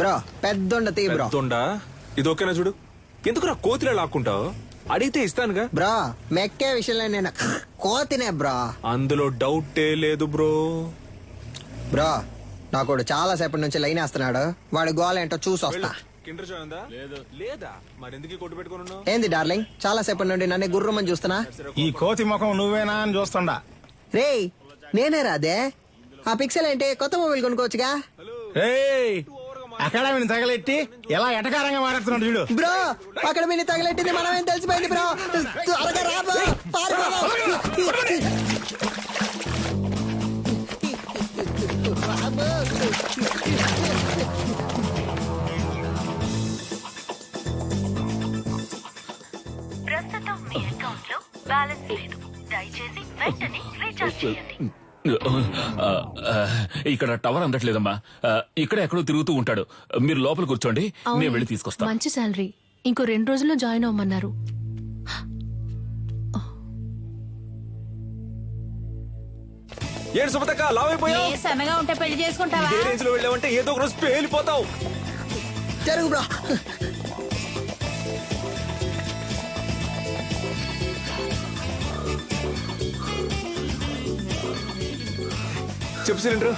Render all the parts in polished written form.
Bro పెద్దొండ తీ bro. పెద్దండా ఇది ఓకేనా చూడు. ఎందుకు నా కోతిలో లాక్కుంటావు? అడిగితే ఇస్తానుగా. బ్రో మెక్కే విషయంలో నేను కోతినే బ్రో. అందులో డౌటే లేదు బ్రో. బ్రో నాకోడు చాలా సేపటి నుంచి లైన్ వేస్తున్నాడు. వాడి గోల్ ఏంటో చూసి వస్తా. కిండర్ జాయ్ ఉందా? లేదా మరి ఎందుకు కొట్టు పెట్టుకుని ఉన్నావు? ఏంది డార్లింగ్ చాలా సేపటి నుండి నన్ను గుర్రమని చూస్తున్నా. ఈ కోతి ముఖం నువ్వేనా అని చూస్తుండా. రేయ్ నేనే రాదే. ఆ పిక్సెల్ ఏంటి కొత్త మొబైల్ కొనుక్కోవచ్చుగా. అకాడమీని తగలెట్టి ఎలా ఎటకారంగా మాట్లాడుతున్నాడు చూడు. బ్రో అక్కడ మీరు తగలెట్టింది మనమేం తెలిసిపోయింది బ్రో. త్వరగా రా బ్రో. ప్రస్తుతం మీ అకౌంట్ లో బ్యాలెన్స్ లేదు. దయచేసి వెంటనే రీఛార్జ్ చేయండి. ఇక్కడ టవర్ అందట్లేదమ్మా. ఇక్కడ ఎక్కడో తిరుగుతూ ఉంటాడు. మీరు లోపల కూర్చోండి, నేను వెళ్ళి తీసుకొస్తా. మంచి శాలరీ. ఇంకో 2 రోజుల్లో జాయిన్ అవ్వమన్నారు. ఏడు సుమతక్క లావ్ అయిపోయావు. సన్నగా ఉంటే పెళ్లి చేసుకుంటావా? ఏ రేంజ్ లో వెళ్ళావంటే ఏదో ఒక రోజు పేలిపోతావు. జరుగు బ్రో. చెప్పు సిలిండర్.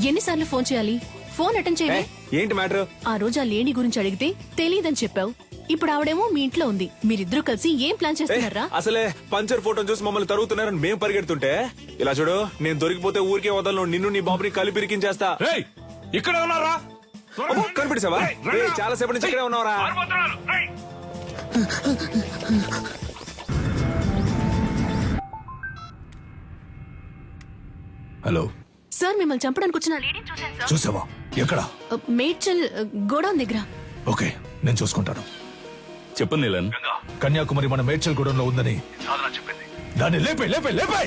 ఎన్నిసార్లు ఫోన్ చేయాలి? ఫోన్ అటెండ్ చేయవే. ఏంటి మ్యాటర్? ఆ రోజు ఆ లేడీ గురించి అడిగితే తెలీదని చెప్పావు. ఇప్పుడు ఆవిడేమో మీ ఇంట్లో ఉంది. మీరిద్దరూ కలిసి ఏం ప్లాన్ చేస్తున్నారా? అసలే పంచర్ ఫోటో చూసి మమ్మల్ని తరుగుతున్నారని మేము పరిగెడుతుంటే ఇలా చూడు, నేను దొరికిపోతే ఊరికే వదలను. నిన్ను నీ బాబుని కలిపి ఇరికించేస్తా. ఇక్కడ ఉన్నారా? కనిపెట్టావా? చాలా సేపటి నుంచి ఇక్కడే ఉన్నావరా? హలో సార్, మిమ్మల్ని చంపడానికి వచ్చిన లేడీని చూశాను సార్. చూసావా? ఎక్కడ? మేడ్చల్ గోడౌన్ దగ్గర. ఓకే నేను చూసుకుంటాను. చెప్పండి నీలన్. కన్యాకుమారి మన మేడ్చల్ గూడెంలో ఉందని చెప్పింది. దాన్ని లేపే లేపే లేపే.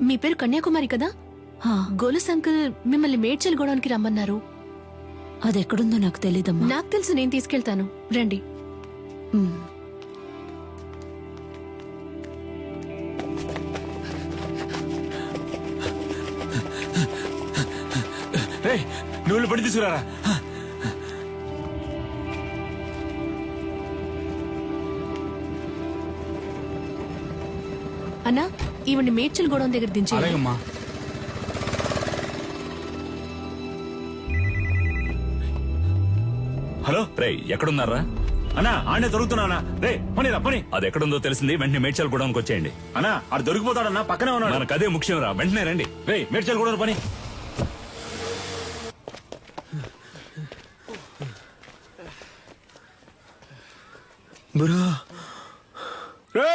మీ పేరు కన్యాకుమారి కదా? గోలస్ అంకుల్ మిమ్మల్ని మేడ్చల్ గోడౌన్ కి రమ్మన్నారు. అదెక్కడుందో నాకు తెలీదమ్మా. నాకు తెలుసు, నేను తీసుకెళ్తాను. రండి. నువ్వు పడి తీసుకురారా. అన్నా, ఈవిడ్ని మేడ్చల్ గోడౌన్ దగ్గర దించే. హలో రే, ఎక్కడున్నారా? అన్నా ఆడే దొరుకుతున్నా. రే పని రా పని. అది ఎక్కడుందో తెలిసింది. వెంటనే మేడ్చల్ గూడెంకి వచ్చేయండి. అన్నా ఆడు దొరికిపోతాడన్నా, పక్కనే ఉన్నాడు. మనకు అదే ముఖ్యం రా. వెంటనే రండి. రే మేడ్చల్ కూడా పని. బ్రో రే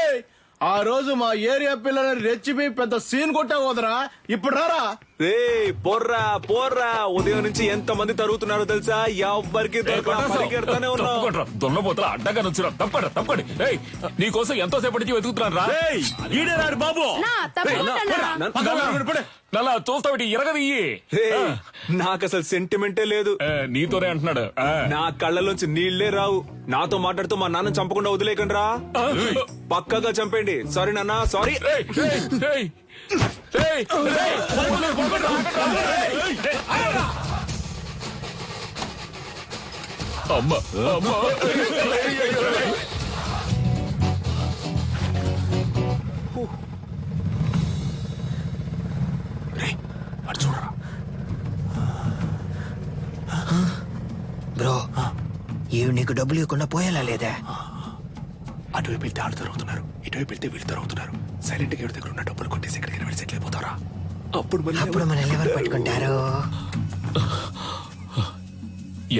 ఆ రోజు మా ఏరియా పిల్లలని రెచ్చిపోయి పెద్ద సీన్ కొట్టా పోదరా. ఇప్పుడు రారా. రే పోర్రా పోర్రా. ఉదయం నుంచి ఎంత మంది తరుగుతున్నారో తెలుసా? ఎవ్వరికి పరిగెడతానే ఉన్నావు. దొన్నపోతల అడ్డగా నుంచురా. తప్పండి తప్పండి. నీ కోసం ఎంతో సేపటి నుంచి వెతుకుతున్నాను రా. ఈడే రాడు బాబు. నలా చూస్తావిటి ఇరగదియ్యి. నాకు అసలు సెంటిమెంటే లేదు. నీతోనే అంటున్నాడు. నా కళ్ళలోంచి నీళ్లే రావు. నాతో మాట్లాడుతూ మా నాన్న చంపకుండా వదిలేకండి రా. పక్కగా చంపండి. సారీ నాన్న, సారీ. అమ్మా అమ్మా. బ్రో ఇవి నీకు డబ్బులు ఇవ్వకుండా పోయేలా లేదా? అటువైపు వెళ్తే ఆడు తరుగుతున్నారు, ఇటువైపు వెళ్తే వీళ్ళు తరుగుతున్నారు. సైలెంట్ గా దగ్గర ఉన్న డబ్బులు కొట్టేసి ఎక్కడికి వెళ్ళి సెటిల్ అయిపోతారా? అప్పుడు మనల్ని ఎవరు పట్టుకుంటారు?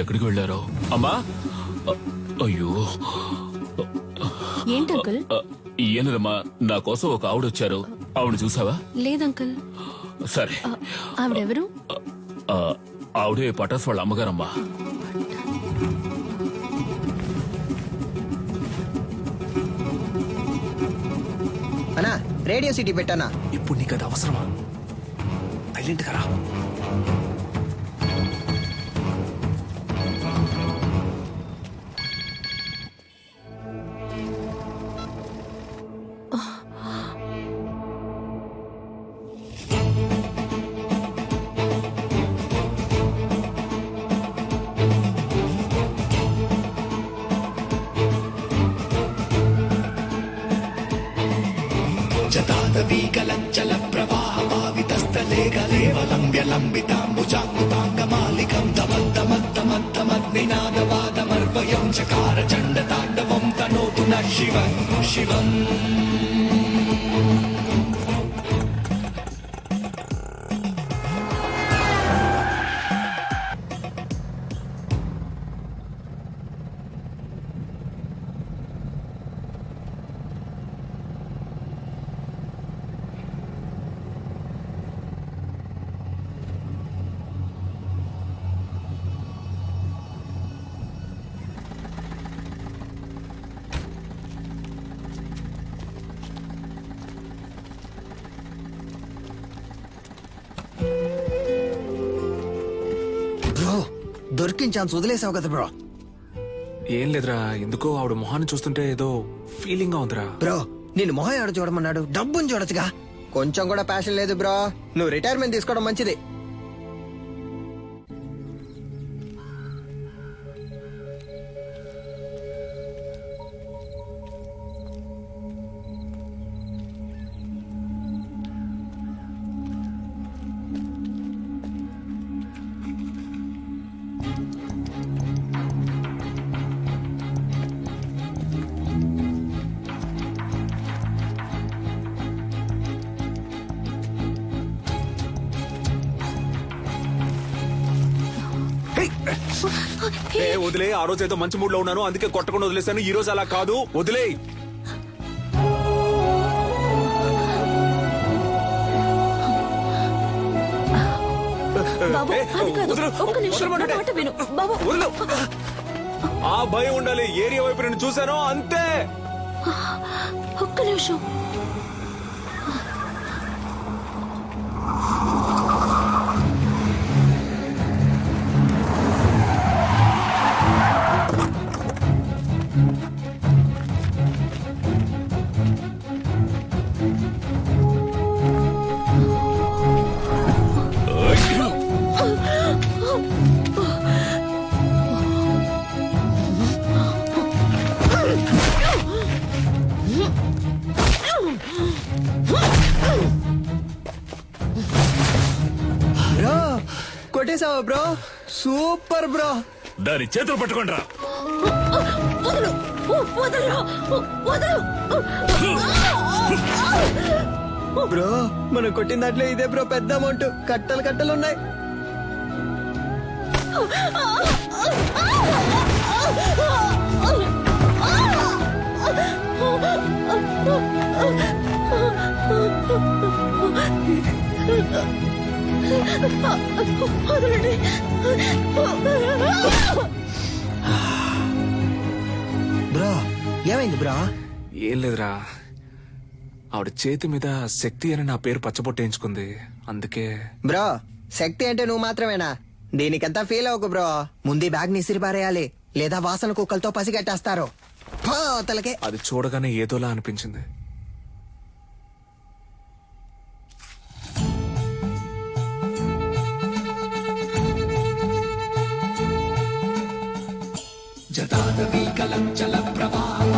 ఎక్కడికి వెళ్ళారో? అమ్మా అయ్యో. ఏంటి అంకుల్? ఏనదమ్మా, నా కోసం ఒక ఆవిడ వచ్చారు. ఆవిడ చూసావా? లేదంకుల్. సరే. ఆవిడెవరు? ఆవిడే పటాస్ వాళ్ళ అమ్మగారమ్మా. అన్నా రేడియో సిటీ పెట్టానా? ఇప్పుడు నీకు అది అవసరమా? సైలెంట్ గా రా. బ్రో దొరికిన ఛాన్స్ వదిలేసావు కదా బ్రో. ఏం లేదురా, ఎందుకో ఆవిడ మొహాన్ని చూస్తుంటే ఏదో ఫీలింగ్ గా ఉందిరా. బ్రో నిన్ను మొహం ఆడ చూడమన్నాడు, డబ్బుని చూడొచ్చుగా. కొంచెం కూడా ప్యాషన్ లేదు బ్రో. నువ్వు రిటైర్మెంట్ తీసుకోవడం మంచిది. ఏ వదిలే, ఆ రోజు ఏదో మంచి మూడ్ లో ఉన్నాను అందుకే కొట్టకుండా వదిలేశాను. ఈ రోజు అలా కాదు, వదిలే. బాబు ఏ, అది కాదు. వదలు, ఒక్క నిమిషం నా వదలమంటే. మాట విను బాబు. వదలు. ఆ భయం ఉండాలి. ఏరియా వైపు నేను చూశాను అంతే. ఒక్క నిమిషం. బ్రో కొట్టేసావా బ్రో? Super bro. దాని చేతులు పట్టుకోండి రా. వదలు వదలు వదలు. బ్రో మనం కొట్టిన దాంట్లో ఇదే బ్రో పెద్ద అమౌంట్. కట్టలు కట్టలు ఉన్నాయి. వదలండి. బ్రో ఏమైంది బ్రో? ఏం లేదురా, ఆవిడ చేతి మీద శక్తి అని నా పేరు పచ్చబొట్టేయించుకుంది అందుకే. బ్రో శక్తి అంటే నువ్వు మాత్రమేనా? దీనికంతా ఫీల్ అవ్వకు బ్రో. ముందు బ్యాగ్ ని ఇసిరిపారేయాలి, లేదా వాసన కుక్కలతో పసిగట్టేస్తారు. తలకే అది చూడగానే ఏదోలా అనిపించింది. జతాదవీ కలం జల ప్రవాహ